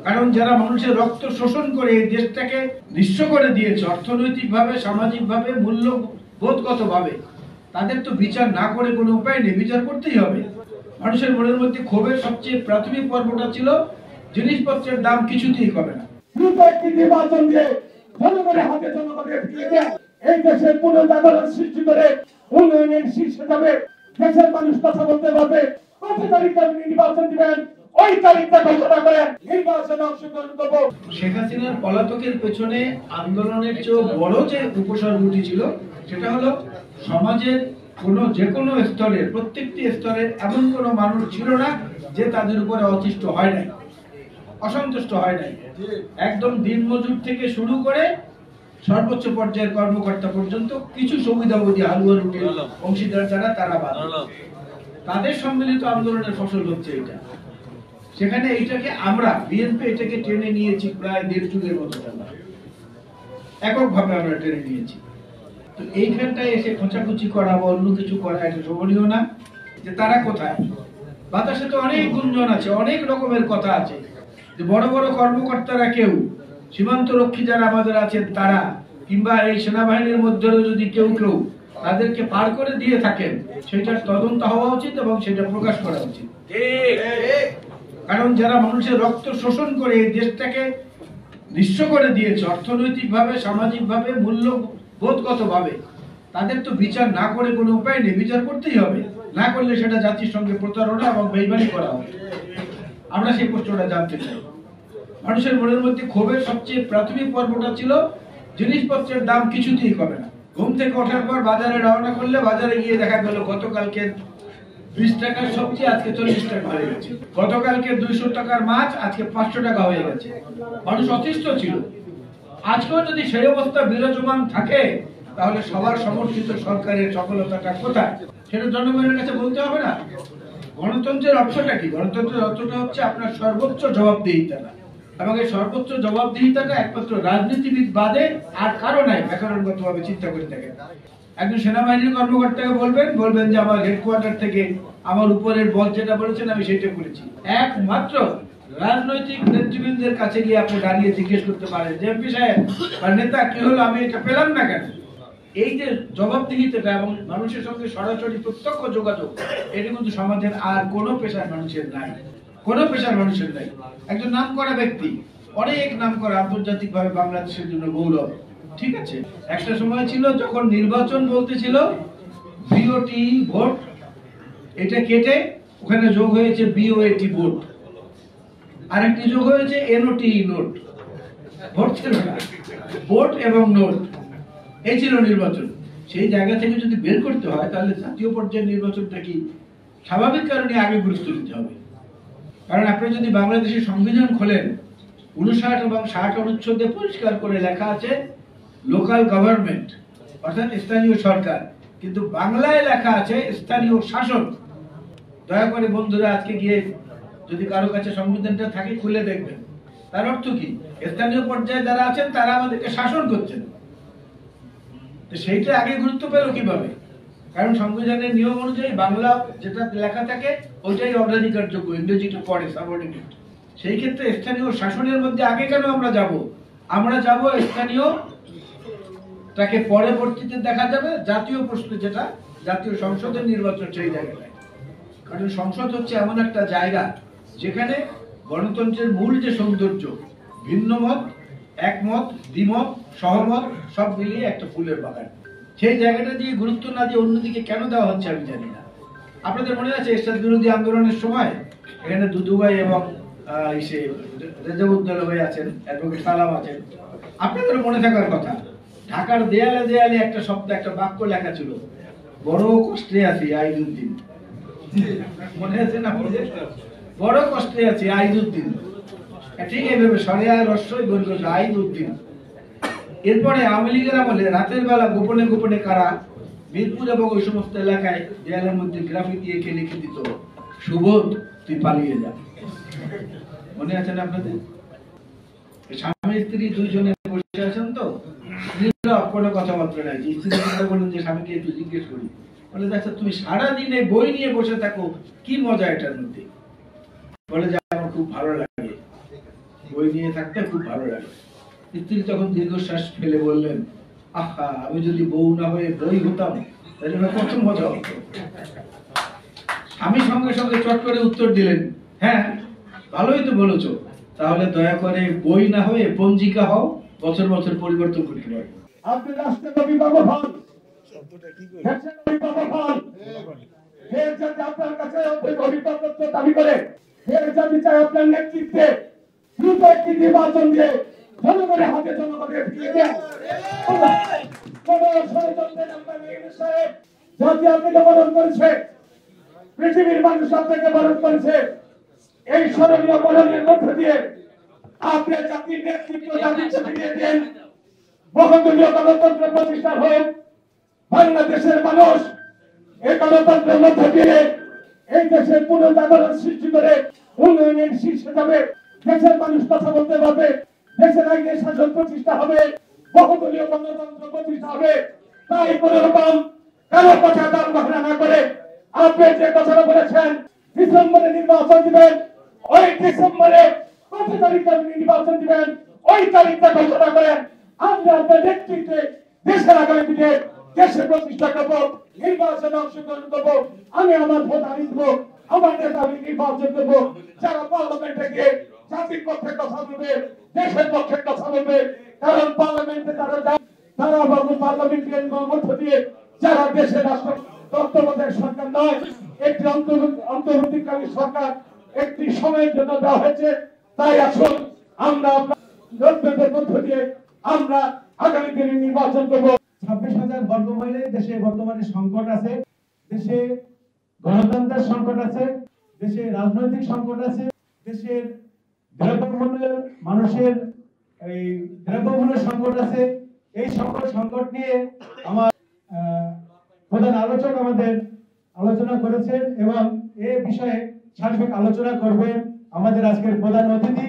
কারণ যারা মানুষের রক্ত শোষণ করে এই দেশটাকে নিঃস্ব করে দিয়েছে অর্থনৈতিকভাবে, সামাজিকভাবে, মূল্যবোধগতভাবে, তাদের তো বিচার না করে কোনো উপায় নেই, বিচার করতেই হবে। মানুষের মনের মধ্যে ক্ষোভের সবচেয়ে প্রাথমিক পর্বটা ছিল জিনিসপত্রের দাম কিছুতেই কমে না। নির্বাচন দিয়ে জনগণের হাতে জনগণের ফিরে দিয়ে এই দেশের পুনর্জাগরণ সৃষ্টি করে উন্নয়নের শীর্ষে যাবে। দেশের মানুষ কথা বলতে পারবে। কত তারিখে নির্বাচন দিবেন ওই তারিখটা ঘোষণা করেন, নির্বাচনে অংশগ্রহণ করবো। শেখ হাসিনার পলাতকের পেছনে আন্দোলনের চেয়ে বড় যে উপসর্গটি ছিল সেটা হলো সমাজের যে কোনো স্তরের, প্রত্যেকটি স্তরের এমন কোনো মানুষ ছিল না যে তাদের উপরে অতিষ্ঠ হয় নাই, অসন্তুষ্ট হয় নাই। একদম দিনমজুর থেকে শুরু করে সর্বোচ্চ পর্যায়ের কর্মকর্তা পর্যন্ত কিছু সুবিধাবতী হালুয়া রুটির অংশীদার যারা তারা বাদ, তাদের সম্মিলিত আন্দোলনের ফসল হচ্ছে এটা। সেখানে এইটাকে আমরা বিএনপি এটাকে টেনে নিয়েছি প্রায় 1.5 যুগের মতো, এককভাবে আমরা টেনে নিয়েছি। তো এইখানটায় এসে খোঁচাখুচি করা বা অন্য কিছু করা এটা শোভনীয় না। যে তারা কোথায়, বাতাসে তো অনেক গুঞ্জন আছে, অনেক রকমের কথা আছে যে বড় বড় কর্মকর্তারা কেউ, সীমান্ত রক্ষী যারা আমাদের আছেন তারা, কিংবা এই সেনাবাহিনীর মধ্যেও যদি কেউ তাদেরকে পার করে দিয়ে থাকেন, সেটার তদন্ত হওয়া উচিত এবং সেটা প্রকাশ করা উচিত। কারণ যারা মানুষের রক্ত শোষণ করে এই দেশটাকে নিঃস্ব করে দিয়েছে অর্থনৈতিকভাবে, সামাজিকভাবে, মূল্যবোধগতভাবে, তাদের তো বিচার না করে কোনো উপায় নেই, বিচার করতেই হবে। না করলে সেটা জাতির সঙ্গে প্রতারণা এবং বেইমানি করা হবে। আমরা সেই প্রশ্নটা জানতে চাই। মানুষের মনের মধ্যে ক্ষোভের সবচেয়ে প্রাথমিক পর্বটা ছিল জিনিসপত্রের দাম কিছুতেই কমে না। ঘুম থেকে ওঠার পর বাজারে রওনা করলে বাজারে গিয়ে দেখা গেল গতকালকে 20 টাকার সবজি আজকে 40 টাকা হয়ে গেছে, গতকালকে 200 টাকার মাছ আজকে 500 টাকা হয়ে গেছে। মানুষ অতিষ্ঠ ছিল। আজকেও যদি সেই অবস্থা বিরাজমান থাকে তাহলে সবার সমর্থিত সরকারের সফলতাটা কোথায় সেটা জনগণের কাছে বলতে হবে না? গণতন্ত্রের অর্থটা কি? গণতন্ত্রের অর্থটা হচ্ছে আপনার সর্বোচ্চ জবাবদিহিতা, এবং এই সর্বোচ্চ জবাবদিহিতাটা একমাত্র রাজনীতিবিদ বাদে আর কারো নাই। ব্যাকরণগতভাবে চিন্তা করে দেখেন, একজন সেনাবাহিনীর কর্মকর্তাকে বলবেন যে আমার হেডকোয়ার্টার থেকে আমার উপরের বস যেটা বলেছেন আমি সেটা করেছি। একমাত্র রাজনৈতিক নেতৃবৃন্দের কাছে গিয়ে আপনি দাঁড়িয়ে জিজ্ঞেস করতে পারেন যে এমপি সাহেব বা নেতা কি হলো, আমি এটা পেলাম না কেন? এই যে জবাবদিহিতাটা এবং মানুষের সঙ্গে সরাসরি প্রত্যক্ষ যোগাযোগ, এটা কিন্তু সমাজের আর কোনো পেশার মানুষের নাই, কোনো পেশার মানুষের নাই। একজন নামকরা ব্যক্তি, অনেক নাম করা, আন্তর্জাতিকভাবে বাংলাদেশের জন্য গৌরব, ঠিক আছে। একটা সময় ছিল যখন নির্বাচন বলতে ছিল বিওটি ভোট, এটা কেটে ওখানে যোগ হয়েছে বিওএটি ভোট, আরেকটি যোগ হয়েছে এনওটি নোট। ভোট ছিল না, ভোট এবং নোট, এই ছিল নির্বাচন। সেই জায়গা থেকে যদি বের করতে হয় তাহলে জাতীয় পর্যায়ের নির্বাচনটা কি স্বাভাবিক কারণে আগে গুরুত্ব দিতে হবে। কারণ আপনি যদি বাংলাদেশের সংবিধান খোলেন, 59 এবং 60 অনুচ্ছেদে পরিষ্কার করে লেখা আছে লোকাল গভর্নমেন্ট, অর্থাৎ স্থানীয় সরকার, কিন্তু বাংলায় লেখা আছে স্থানীয় শাসন। দয়া করে বন্ধুরা আজকে গিয়ে যদি কারো কাছে সংবিধানটা থাকে খুলে দেখবেন, তার অর্থ কি? স্থানীয় পর্যায়ে যারা আছেন তারা আমাদেরকে শাসন করছেন। তো সেইটা আগে গুরুত্ব পেল কিভাবে? কারণ সংবিধানের নিয়ম অনুযায়ী বাংলা যেটা লেখা থাকে ওইটাই অগ্রাধিকারযোগ্য, ইংরেজিটা পরে সাবঅর্ডিনেট। সেই ক্ষেত্রে স্থানীয় শাসনের মধ্যে আগে কেন আমরা যাব? আমরা যাব স্থানীয় তাকে পরবর্তীতে দেখা যাবে জাতীয় প্রশ্ন, যেটা জাতীয় সংসদের নির্বাচন, সেই জায়গাটায়। কারণ সংসদ হচ্ছে এমন একটা জায়গা যেখানে গণতন্ত্রের মূল যে সৌন্দর্য, ভিন্ন মত, একমত, দ্বিমত, সহমত সব মিলিয়ে একটা ফুলের বাগান, সেই জায়গাটা দিয়ে গুরুত্ব না দিয়ে অন্যদিকে কেন দেওয়া হচ্ছে আমি জানি না। আপনাদের মনে আছে এরশাদ বিরোধী আন্দোলনের সময় এখানে দুদু ভাই এবং রেজাউদ্দৌলা ভাই আছেন, অ্যাডভোকেট সালাম আছেন, আপনাদের মনে থাকার কথা, ঢাকার দেয়ালে দেয়ালে একটা শব্দ, একটা বাক্য লেখা ছিল, বড় কষ্টে আছি আইজউদ্দিন। মনে আছে না? বড় কষ্টে আছি আইজউদ্দিন, ঠিক এইভাবে সরিয়া রস্যই বলল আইজউদ্দিন। এরপরে আওয়ামী লীগের আমলে রাতের বেলা গোপনে গোপনে কারা মিরপুর এবং ওই সমস্ত এলাকায় দেয়ালের মধ্যে গ্রাফিতি এঁকে লিখে দিত, সুবোধ তুই পালিয়ে যা। মনে আছে না আপনাদের? স্বামী স্ত্রী দুইজনে বসে আছেন, তো কোনো কথাবার্তা নাই। স্ত্রী বললেন যে স্বামীকে একটু জিজ্ঞেস করি, বলে আচ্ছা তুমি সারাদিন এই বই নিয়ে বসে থাকো, কি মজা এটার মধ্যে? বলে যে আমার খুব ভালো লাগে, বই নিয়ে থাকতে খুব ভালো লাগে। স্ত্রী তখন দীর্ঘশ্বাস ফেলে বললেন, আহা, আমি যদি বউ না হয়ে বই হতাম তাহলে কত মজা হতো। আমি সঙ্গে সঙ্গে চট করে উত্তর দিলেন, হ্যাঁ ভালোই তো বলেছ, তাহলে দয়া করে বই না হয়ে পঞ্জিকা হও, বছর বছর পরিবর্তন করতে পারবে। আপনি রাষ্ট্রের অভিভাবক হন, দেশের অভিভাবক হন, হে জাতি আপনার কাছে অভিভাবকত্ব দাবি করে, হে জাতি চাই আপনার নেতৃত্বে দ্রুত একটি নির্বাচন দিয়ে জনগণের হাতে জনগণের ফিরিয়ে দেন। কোন ষড়যন্ত্রের নাম্বার নেই সাহেব, জাতি আপনাকে বরণ করেছে, পৃথিবীর মানুষ আপনাকে বরণ করেছে। এই স্মরণীয় বরণের মধ্য দিয়ে আপনি জাতির নেতৃত্ব জাতিকে ফিরিয়ে দেন। বহুদলীয় গণতন্ত্র প্রতিষ্ঠা হোক, বাংলাদেশের মানুষ এই গণতন্ত্রের মধ্যে দিয়ে এই দেশের পুনর্জাগরণ সৃষ্টি করে উন্নয়নের শীর্ষে যাবে। দেশের মানুষ কথা বলতে পারবে, দেশের আইনের শাসন প্রতিষ্ঠা হবে, বহুদলীয় গণতন্ত্র প্রতিষ্ঠা হবে। তাই কোন রকম কারো কথা দাম ঘোষণা না করে আপনি যে কথাটা বলেছেন ডিসেম্বরে নির্বাচন দিবেন, ওই ডিসেম্বরে কত তারিখে নির্বাচন দিবেন ওই তারিখটা ঘোষণা করেন। আমরা আপনার নেতৃত্বে দেশের আগামী দিনে দেশের প্রতিষ্ঠা করবো, নির্বাচনে অংশগ্রহণ করবো। আমি আমার ভোট আমি দেবো, আমার নেতা আমি নির্বাচন করবো। যারা পার্লামেন্টে গিয়ে জাতির পক্ষে কথা বলবে, দেশের পক্ষে কথা বলবে, কারণ পার্লামেন্টে তারা বাবু পার্লামেন্টের মধ্য দিয়ে যারা দেশের রাষ্ট্র তত্ত্বাবধায়ক সরকার নয়, একটি অন্তর্বর্তীকালীন সরকার একটি সময়ের জন্য দেওয়া হয়েছে। তাই আসুন আমরা লোকদের মধ্য দিয়ে আমরা আগামী দিনে নির্বাচন করব। 26,000 বর্গ মাইলে দেশে বর্তমানে সংকট আছে, দেশে গণতন্ত্রের সংকট আছে, দেশে রাজনৈতিক সংকট আছে, দেশের দ্রব্যমূল্যের মানুষের এই দ্রব্যমূল্যের সংকট আছে। এই সংকট নিয়ে আমার প্রধান আলোচক আমাদের আলোচনা করেছেন এবং এ বিষয়ে সার্বিক আলোচনা করবেন আমাদের আজকের প্রধান অতিথি।